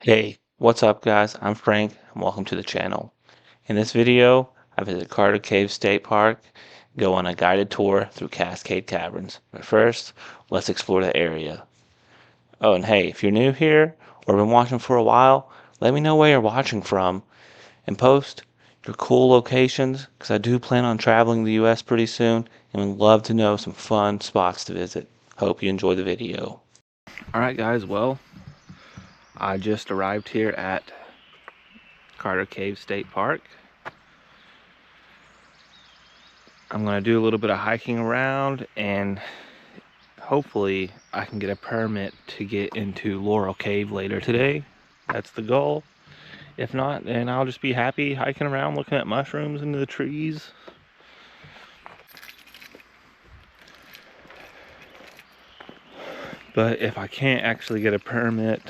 Hey, what's up guys? I'm Frank and welcome to the channel. In this video, I visit Carter Cave State Park, go on a guided tour through Cascade Caverns. But first, let's explore the area. Oh, and hey, if you're new here or been watching for a while, let me know where you're watching from and post your cool locations because I do plan on traveling the US pretty soon and would love to know some fun spots to visit. Hope you enjoy the video. Alright guys, well, I just arrived here at Carter Cave State Park. I'm going to do a little bit of hiking around and hopefully I can get a permit to get into Laurel Cave later today. That's the goal. If not, then I'll just be happy hiking around looking at mushrooms into the trees. But if I can't actually get a permit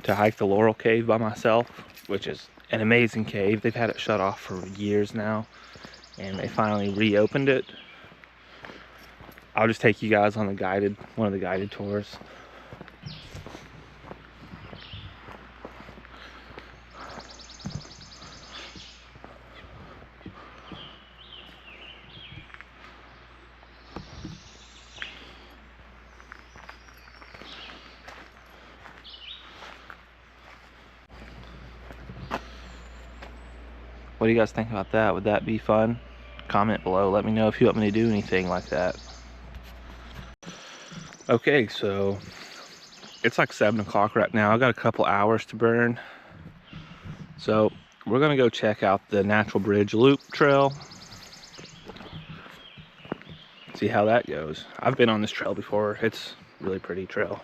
to hike the Laurel Cave by myself, which is an amazing cave, they've had it shut off for years now and they finally reopened it, I'll just take you guys on one of the guided tours. What do you guys think about that? Would that be fun? Comment below. Let me know if you want me to do anything like that. Okay, so it's like 7 o'clock right now. I got a couple hours to burn. So we're gonna go check out the Natural Bridge Loop Trail. See how that goes. I've been on this trail before. It's a really pretty trail.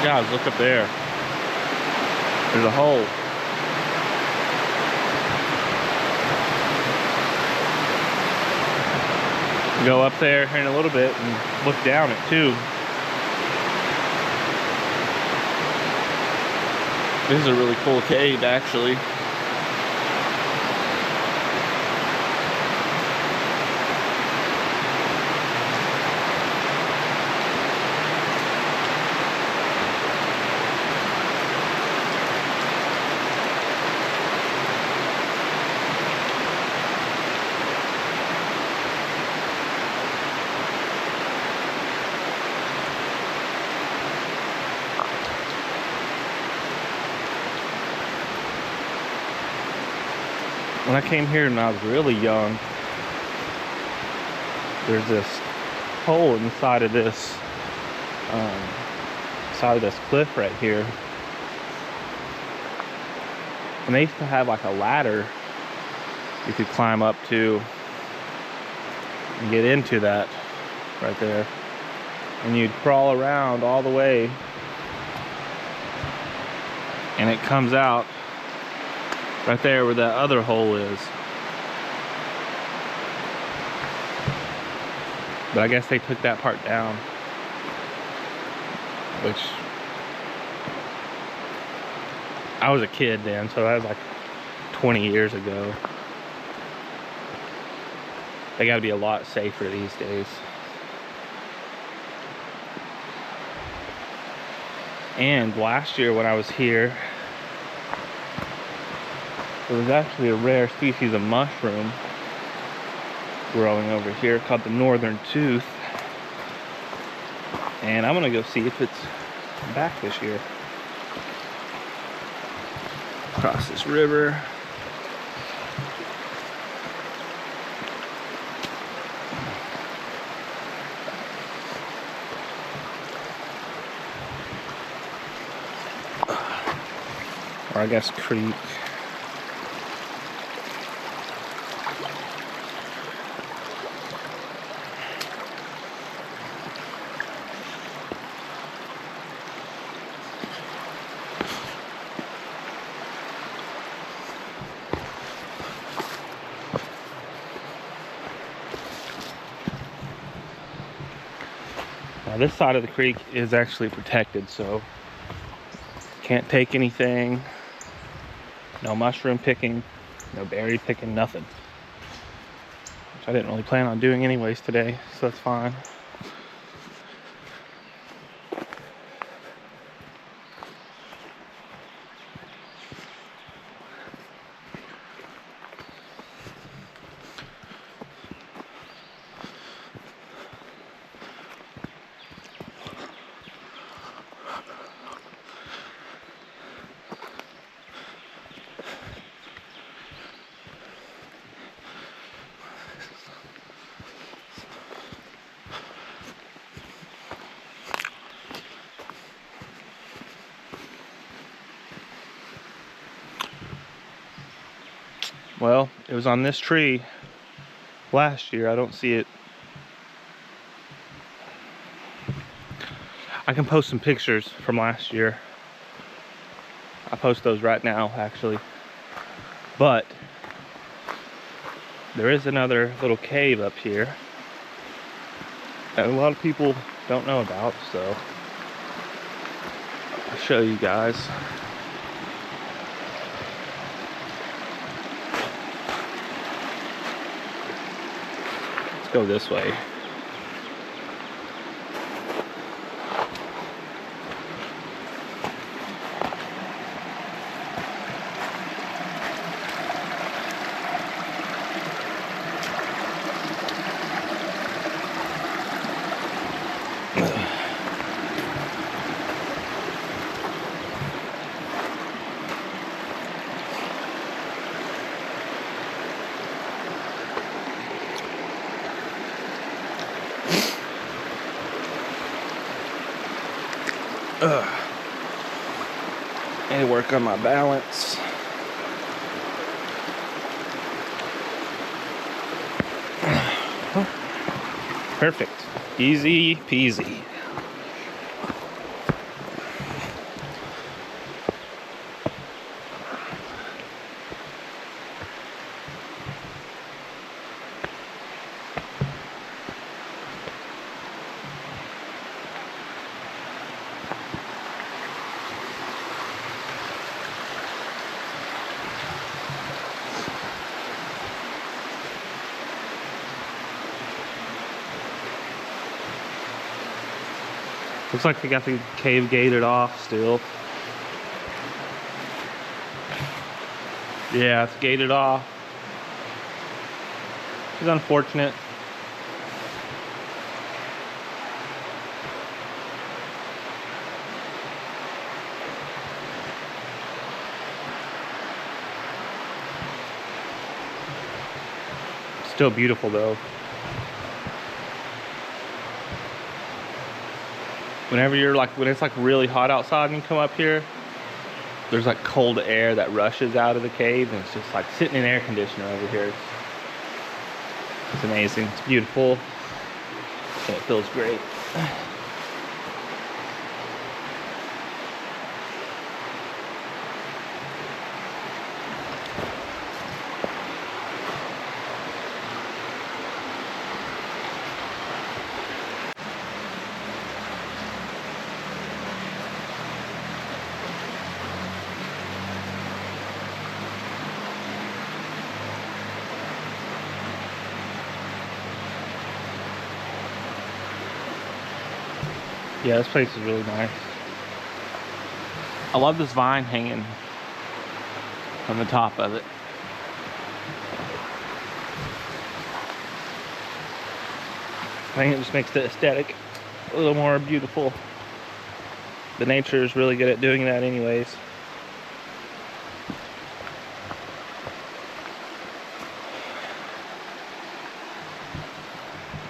Guys, look up there. There's a hole. Go up there here in a little bit and look down it too. This is a really cool cave, actually. When I came here when I was really young, there's this hole inside of this cliff right here, and they used to have like a ladder you could climb up to and get into that right there, and you'd crawl around all the way, and it comes out right there where that other hole is. But I guess they took that part down, which I was a kid then, so that was like 20 years ago. They gotta be a lot safer these days. And last year when I was here, there was actually a rare species of mushroom growing over here called the northern tooth. And I'm gonna go see if it's back this year. Across this river. Or I guess creek. Now this side of the creek is actually protected, so can't take anything. No mushroom picking, no berry picking, nothing. Which I didn't really plan on doing anyways today, so that's fine. Well, it was on this tree last year. I don't see it. I can post some pictures from last year. I'll post those right now, actually. But there is another little cave up here that a lot of people don't know about, so I'll show you guys. Let's go this way. Need to work on my balance. Perfect. Easy peasy. Looks like they got the cave gated off still. Yeah, it's gated off. It's unfortunate. Still beautiful though. Whenever you're like, when it's like really hot outside and you come up here, there's like cold air that rushes out of the cave, and it's just like sitting in air conditioner over here. It's amazing. It's beautiful. And it feels great. Yeah, this place is really nice. I love this vine hanging on the top of it. I think it just makes the aesthetic a little more beautiful. The nature is really good at doing that anyways.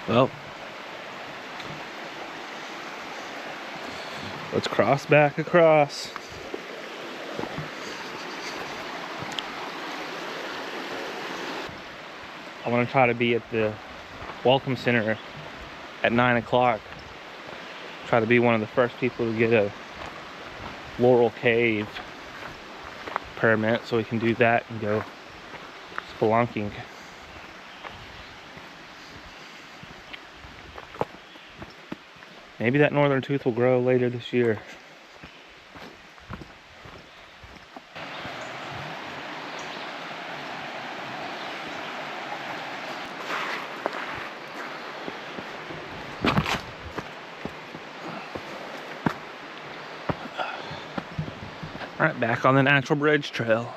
Well, let's cross back across. I want to try to be at the Welcome Center at 9 o'clock. Try to be one of the first people to get a Laurel Cave permit so we can do that and go spelunking. Maybe that northern tooth will grow later this year. All right, back on the Natural Bridge Trail.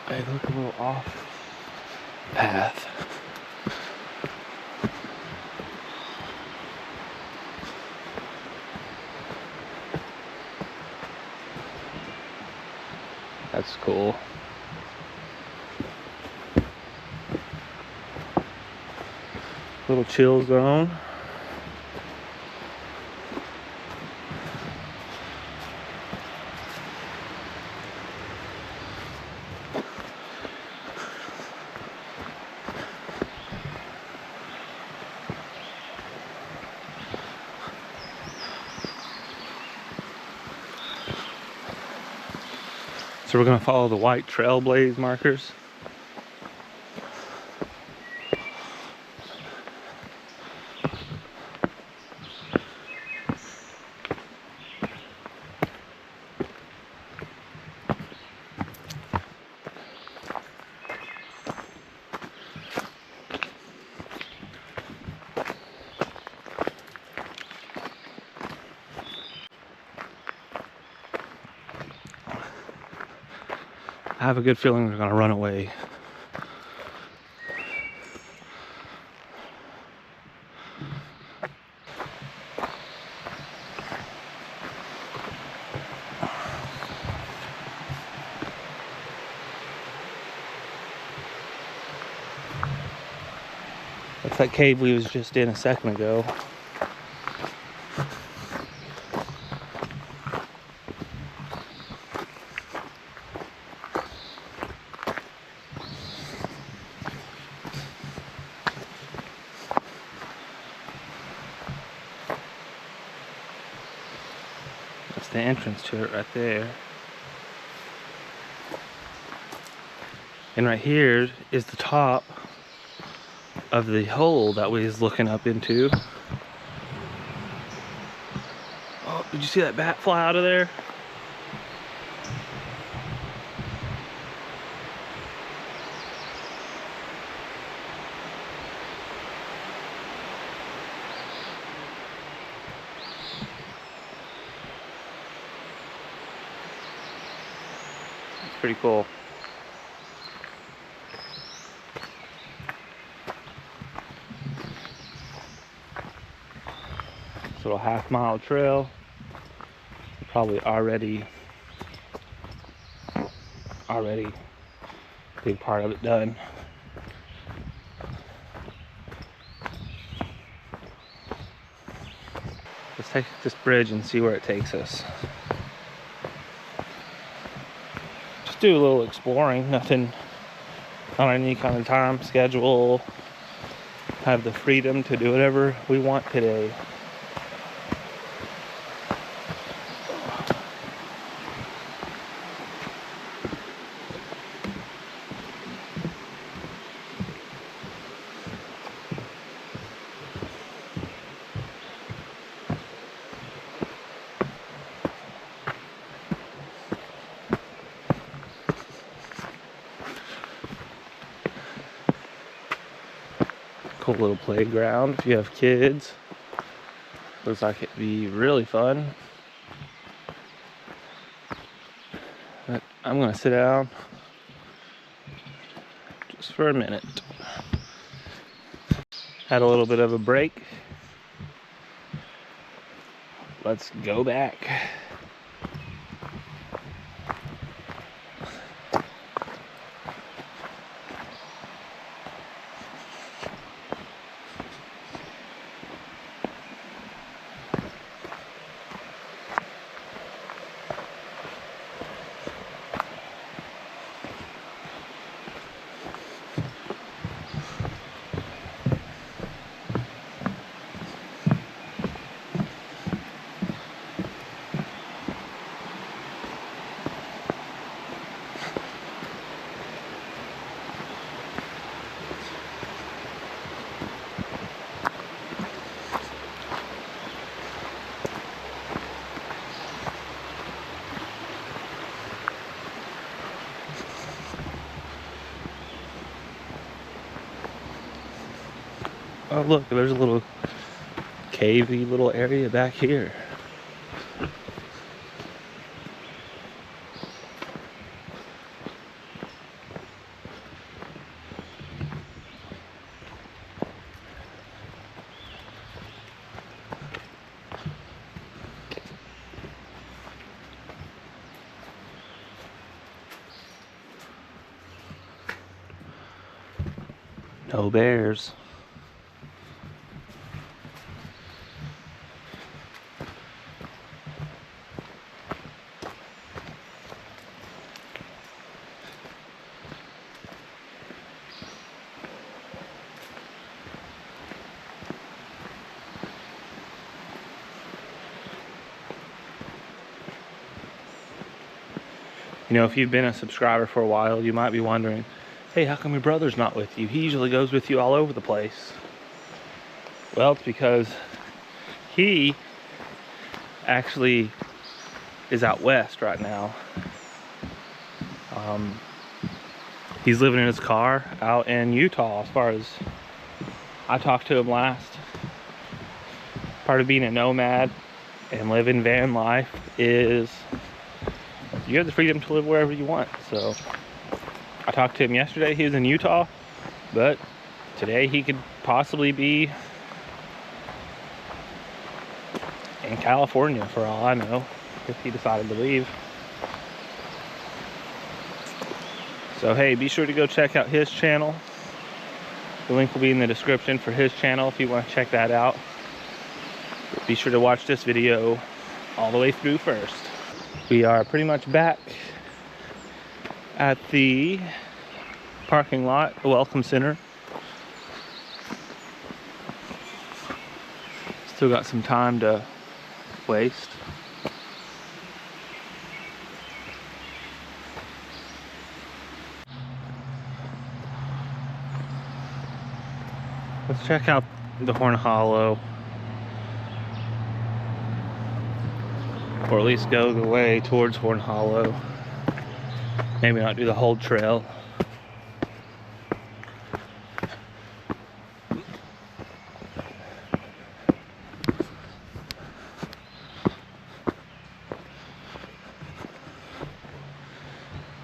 They look a little off path. That's cool. Little chill zone. So we're gonna follow the white trailblaze markers. I have a good feeling they're gonna run away. That's that cave we was just in a second ago. That's the entrance to it right there. And right here is the top of the hole that we was looking up into. Oh, did you see that bat fly out of there? It's pretty cool. This little half-mile trail, probably already big part of it done. Let's take this bridge and see where it takes us. Just do a little exploring, nothing on any kind of time schedule. Have the freedom to do whatever we want today. Cool little playground if you have kids. Looks like it'd be really fun. But I'm gonna sit down just for a minute. Had a little bit of a break. Let's go back. Oh look, there's a little cavey little area back here. No bears. You know, if you've been a subscriber for a while, you might be wondering, hey, how come your brother's not with you? He usually goes with you all over the place. Well, it's because he actually is out west right now. He's living in his car out in Utah, as far as I talked to him last. Part of being a nomad and living van life is you have the freedom to live wherever you want. So I talked to him yesterday. He was in Utah, but today he could possibly be in California for all I know, if he decided to leave. So hey, be sure to go check out his channel. The link will be in the description for his channel if you want to check that out. But be sure to watch this video all the way through first. We are pretty much back at the parking lot, the Welcome Center. Still got some time to waste. Let's check out the Horn Hollow. Or at least go the way towards Horn Hollow. Maybe not do the whole trail.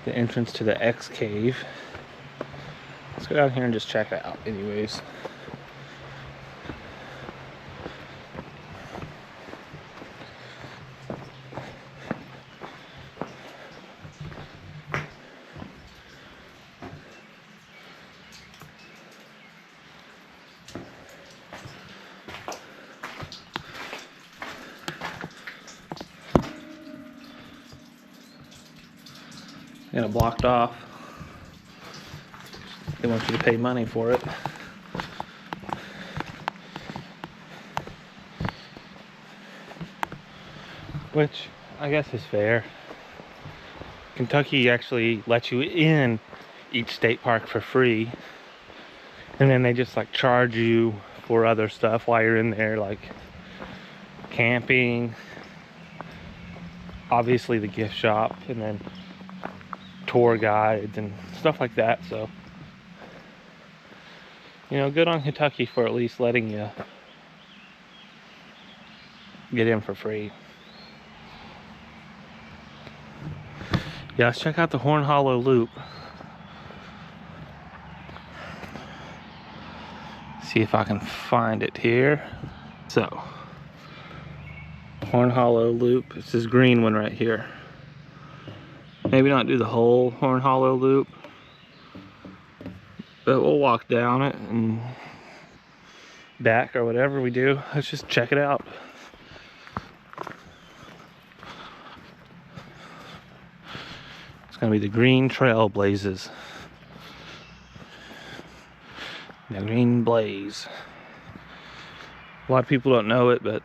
The entrance to the X cave. Let's go down here and just check it out anyways. Got it blocked off. They want you to pay money for it. Which I guess is fair. Kentucky actually lets you in each state park for free. And then they just like charge you for other stuff while you're in there, like camping, obviously the gift shop, and then tour guides and stuff like that. So, you know, good on Kentucky for at least letting you get in for free. Yeah, let's check out the Horn Hollow Loop. See if I can find it here. So, Horn Hollow Loop. It's this green one right here. Maybe not do the whole Horn Hollow Loop, but we'll walk down it and back or whatever we do. Let's just check it out. It's gonna be the Green Trailblazes. The Green Blaze. A lot of people don't know it, but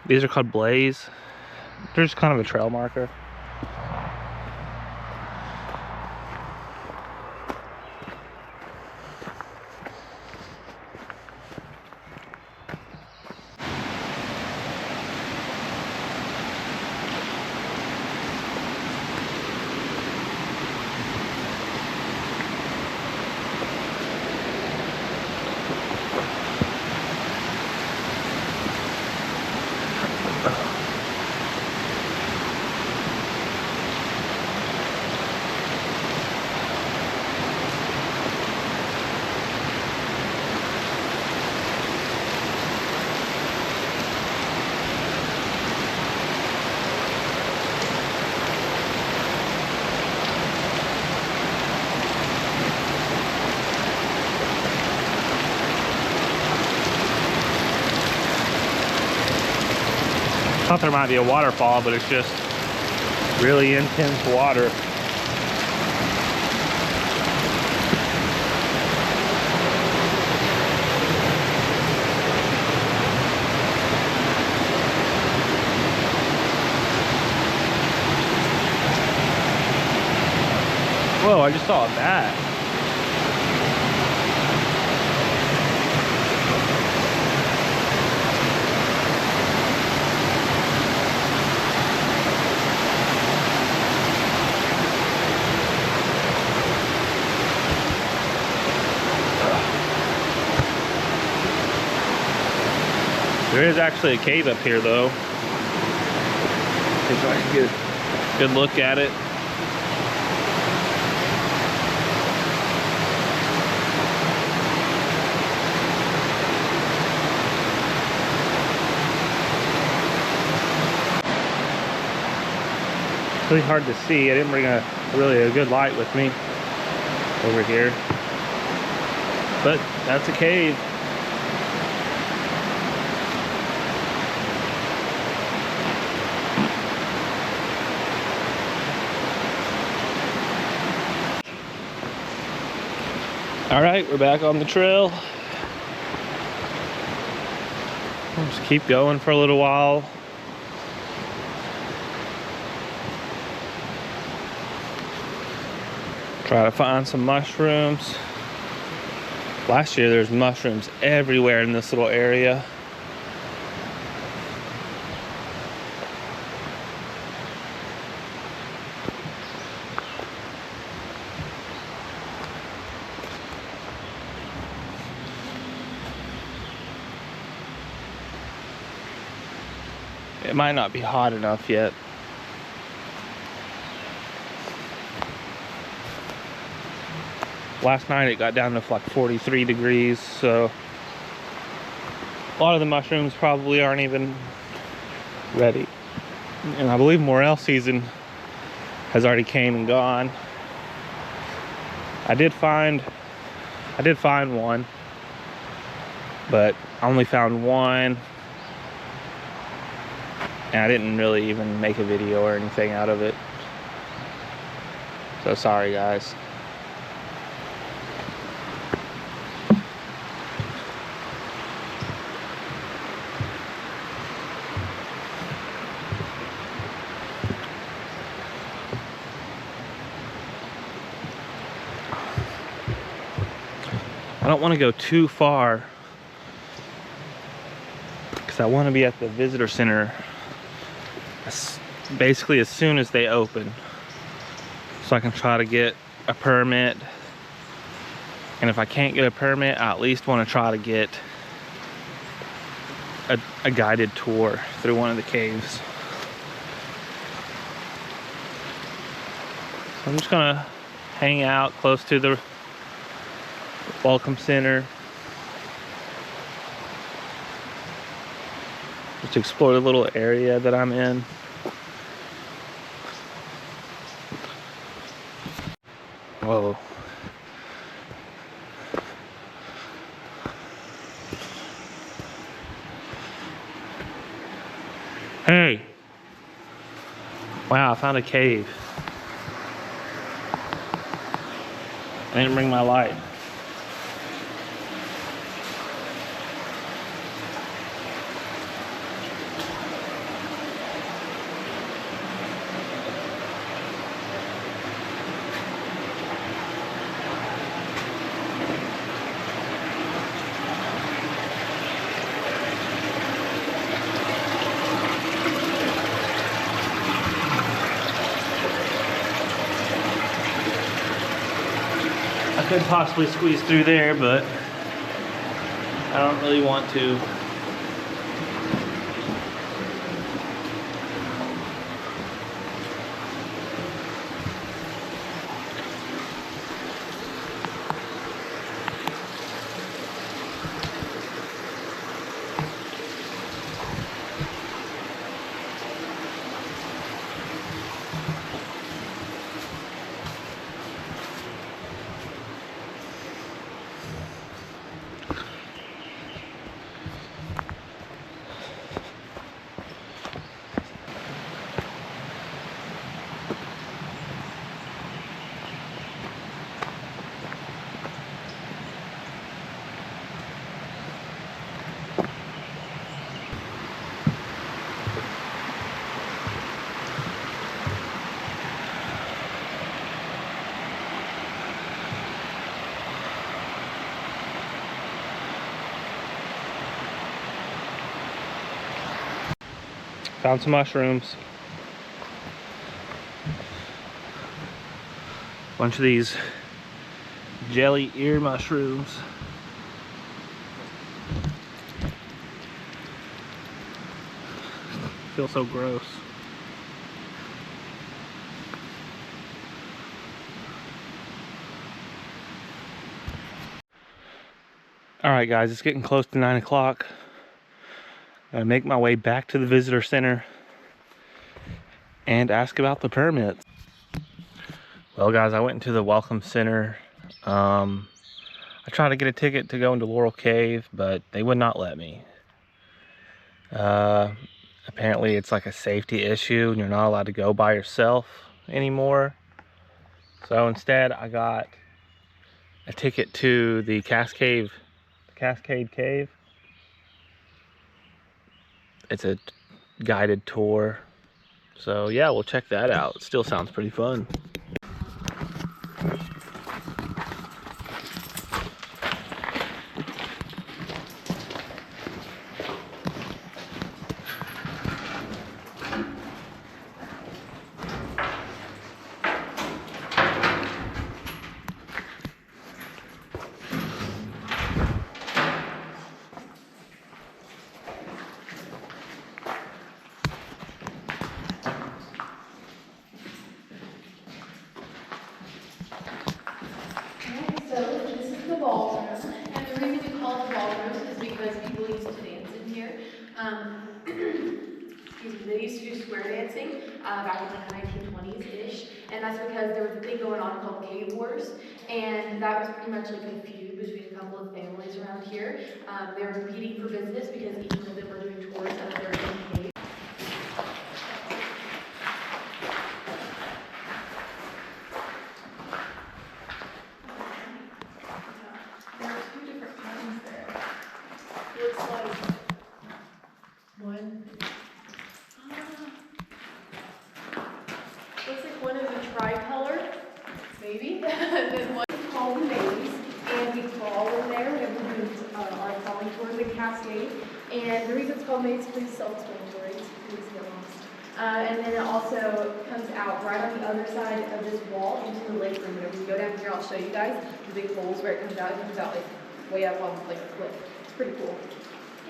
these are called blaze. They're just kind of a trail marker. Thought there might be a waterfall, but it's just really intense water. Whoa, I just saw a bat. There is actually a cave up here though. See if I can get a good look at it. Really hard to see. I didn't bring a good light with me over here. But that's a cave. All right, we're back on the trail. We'll just keep going for a little while. Try to find some mushrooms. Last year there's mushrooms everywhere in this little area. It might not be hot enough yet. Last night it got down to like 43 degrees, so a lot of the mushrooms probably aren't even ready. And I believe morel season has already came and gone. I did find one, but I only found one, and I didn't really even make a video or anything out of it. So sorry, guys. I don't want to go too far because I want to be at the visitor center basically as soon as they open, so I can try to get a permit. And if I can't get a permit, I at least want to try to get a guided tour through one of the caves. So I'm just gonna hang out close to the welcome center, just explore the little area that I'm in. Whoa. Hey. Wow, I found a cave. I didn't bring my light. I could possibly squeeze through there, but I don't really want to. Found some mushrooms. Bunch of these jelly ear mushrooms. Feel so gross. All right, guys, it's getting close to 9 o'clock. I make my way back to the visitor center and ask about the permits. Well, guys, I went into the welcome center. I tried to get a ticket to go into Laurel Cave, but they would not let me. Apparently it's like a safety issue and you're not allowed to go by yourself anymore. So instead I got a ticket to the Cascade Cave. It's a guided tour. So yeah, we'll check that out. It still sounds pretty fun. because people used to dance in here. Excuse me, they used to do square dancing back in like the 1920s-ish, and that's because there was a thing going on called cave wars, and that was pretty much like a feud between a couple of families around here. They were competing for business because each one of them were doing tours of their own cave. There are two different kinds there. Looks like one. Looks like one is a tricolor, maybe. And then one is called the maze, and we crawl in there whenever we do our crawling tours in Cascade. And the reason it's called maze, please self-explanatory, please get lost. And then it also comes out right on the other side of this wall into the lake room. Whenever we go down here, I'll show you guys the big holes where it comes out. It comes out like way up on like a cliff. It's pretty cool.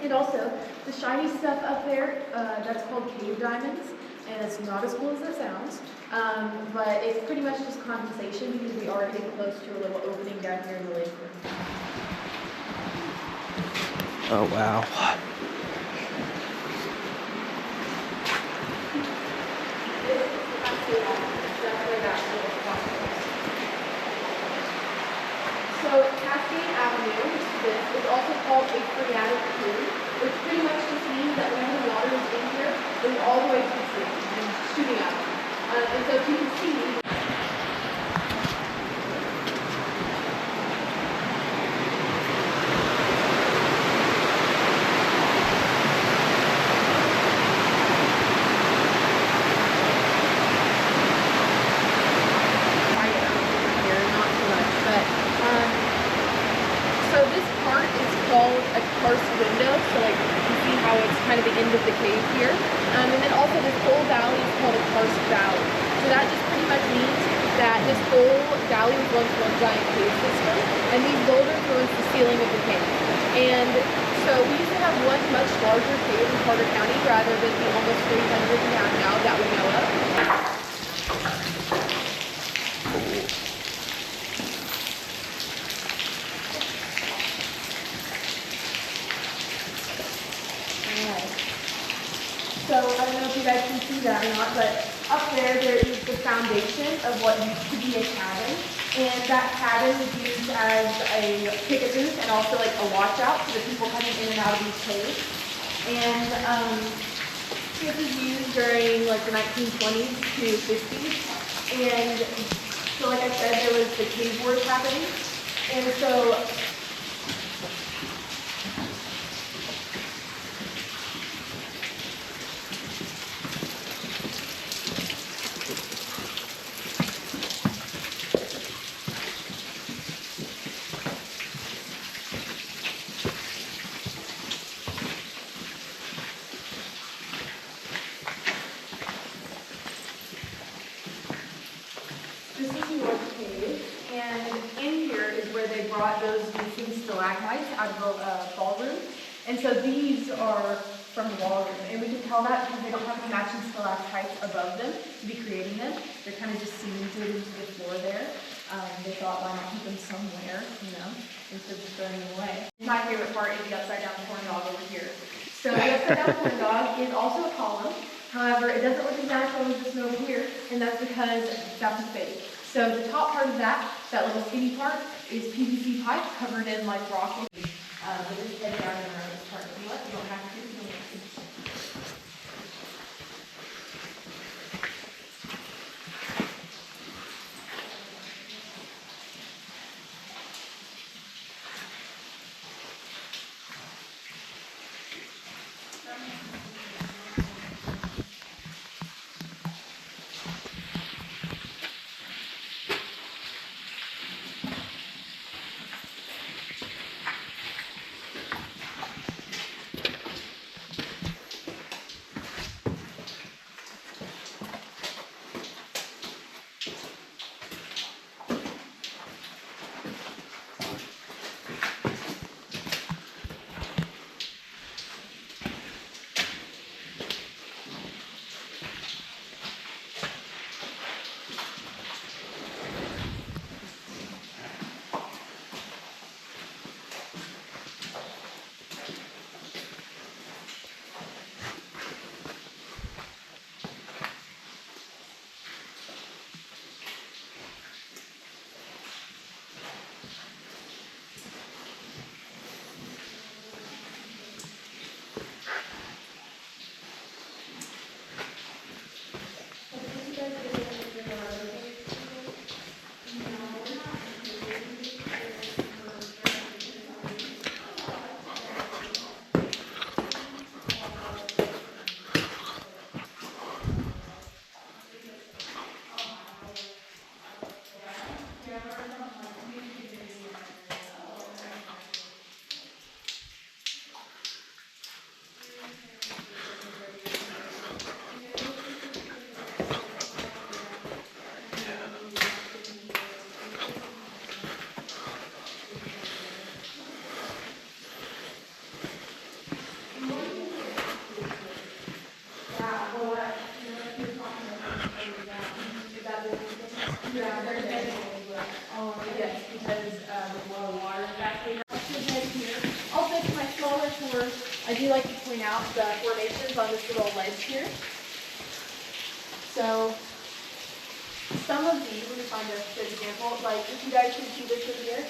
And also, the shiny stuff up there, that's called cave diamonds. And it's not as cool as it sounds, but it's pretty much just condensation because we are getting close to a little opening down here in the lake room. Oh, wow. This is the Cascade Avenue. That's where that little spot is. So Cascade Avenue, this is also called a phreatic pool, which pretty much just means that whenever the water is in here, it goes all the way to the sea and shooting out. And so if you can see, so this part is called a karst window, so like you can see how it's kind of the end of the cave here. And then also this whole valley is called a karst valley. So that just pretty much means that this whole valley was once one giant cave system, and these boulders were once the ceiling of the cave. And so we used to have one much larger cave in Carter County rather than the almost 300 we have now that we know of. So I don't know if you guys can see that or not, but up there is the foundation of what used to be a cabin. And that cabin was used as a picket booth and also like a watch out for the people coming in and out of these caves. And this was used during like the 1920s to 50s. And so like I said, there was the cave wars happening. And so this is North Cave, and in here is where they brought those missing stalagmites out of the ballroom. And so these are from the ballroom, and we can tell that because they don't have the matching stalactites above them to be creating them. They're kind of just cemented into the floor there. They thought, why not put them somewhere, you know, instead of just throwing them away. My favorite part is the upside down corn dog over here. So the upside down corn dog is also a column. However, it doesn't look exactly like this one over here, and that's because that's a fake. So the top part of that little skinny part, is PVC pipe covered in like rock. But just head down and around this part. If you want, you don't have to. You don't have to. do like to point out the formations on this little ledge here. So some of these, let me find a good example, like if you guys can see this in here,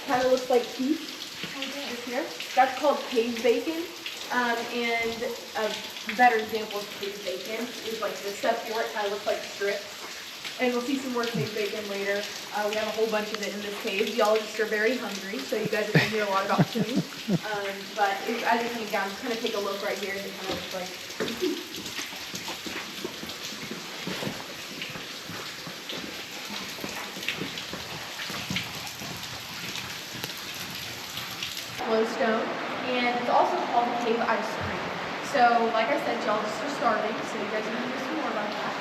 kind of looks like teeth. This here. That's called cave bacon. And a better example of cave bacon is like this stuff here. It kind of looks like strips. And we'll see some more cave bacon later. We have a whole bunch of it in this cave. Y'all just are very hungry, so you guys are going to hear a lot about food. But as you're coming down, just kind of take a look right here, and it kind of looks like glowstone, and it's also called cave ice cream. So, like I said, y'all just are starving, so you guys are going to hear some more about that.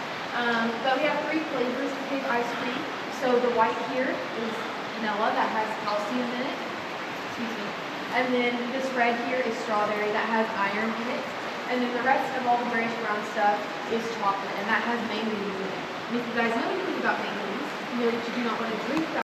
But we have 3 flavors of cave ice cream. So the white here is vanilla, that has calcium in it. Excuse me. And then this red here is strawberry, that has iron in it. And then the rest of all the grayish brown stuff is chocolate, and that has manganese in it. And if you guys know anything about manganese, you know that you do not want to drink that.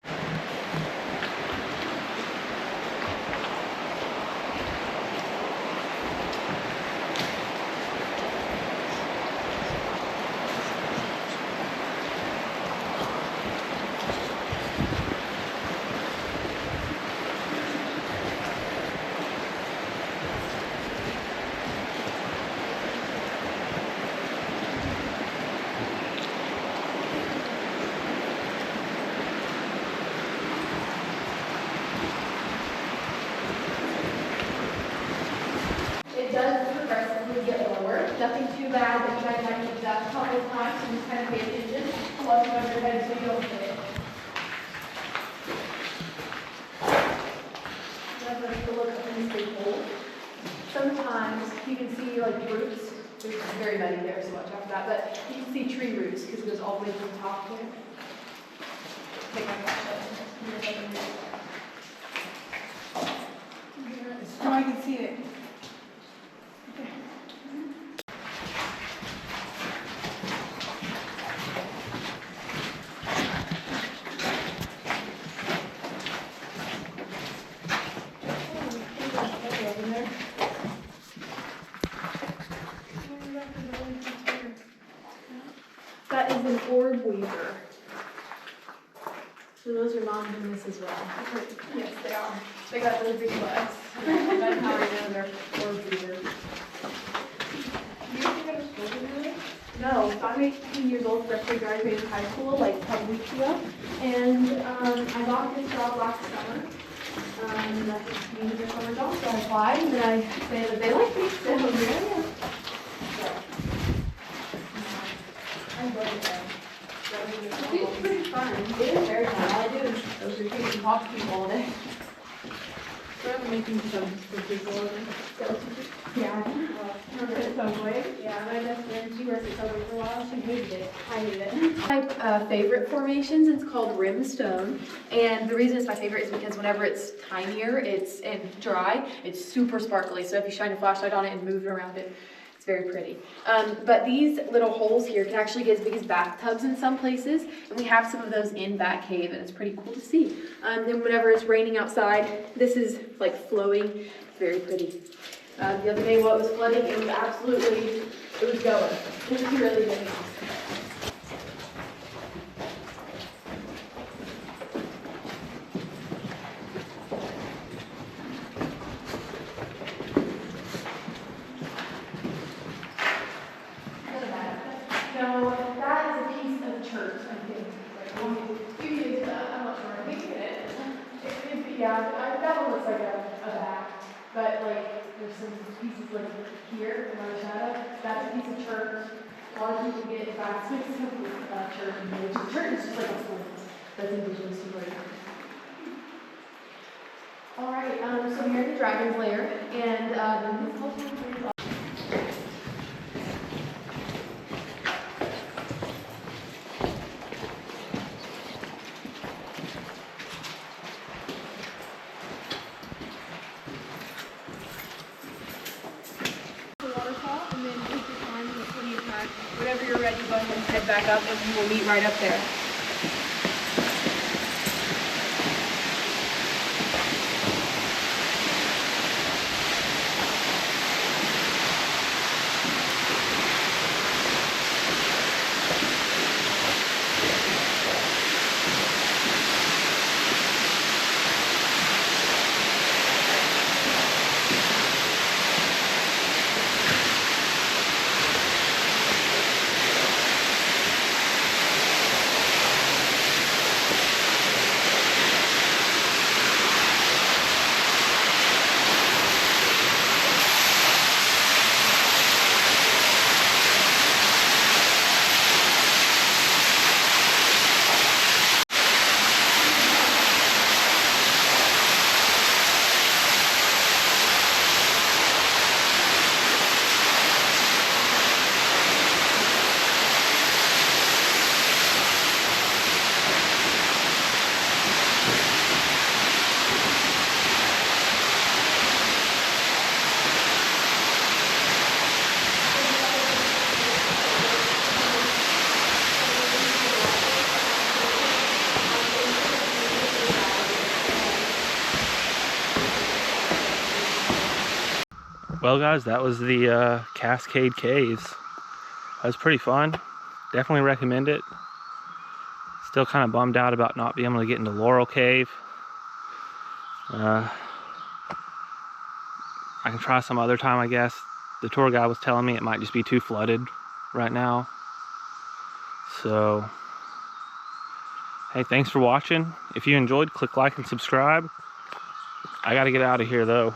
It does progressively get lower. Nothing too bad that you guys might need that a couple of times, so just kind of pay attention. Watch above your head so you don't hit it. Let's look up in this big hole. Sometimes you can see like roots. There's very many there, so watch out for that. But you can see tree roots because it goes all the way to the top here. Take my flashlight. Oh, I can see it. That is an orb weaver. So those are non-venomous as well. Yes, they are. They got those big bugs. That's how I know they're orb weavers. You think I was golden earlier? No, so I'm 18 years old, freshly graduated high school like a couple weeks ago. And I got this job last summer. And I just needed a summer job, so I applied, and then I said that they like me, so yeah. I love it though. It's pretty fun. It is very fun. All I do is go through trees and talk to people all day. We're making some for people. Yeah. Remember at Subway? Yeah, my best friend, she worked at Subway for a while. She hated it. I hated it. My favorite formations, it's called rimstone, and the reason it's my favorite is because whenever it's tinier, it's and dry, it's super sparkly. So if you shine a flashlight on it and move it around it, it's very pretty. But these little holes here can actually get as big as bathtubs in some places, and we have some of those in Bat Cave, and it's pretty cool to see. Then whenever it's raining outside, this is like flowing. It's very pretty. The other day while it was flooding, it was absolutely, it was going. It was really good. No, that is a piece of church, I think. Like, you use that, I'm not sure, I think yeah, that one looks like a back, but like, there's some pieces like here in my shadow, that's a piece of church. A lot of people get backs mixed up with church and village. Church is just like a school that's indigenous to Maria. Alright, so we're in the dragon's lair, and this whole time is whenever you're ready, go ahead and head back up, and we will meet right up there. Well, guys, that was the Cascade Caves. That was pretty fun. Definitely recommend it. Still kind of bummed out about not being able to get into Laurel Cave. I can try some other time, I guess. The tour guide was telling me it might just be too flooded right now. So, hey, thanks for watching. If you enjoyed, click like and subscribe. I gotta get out of here though.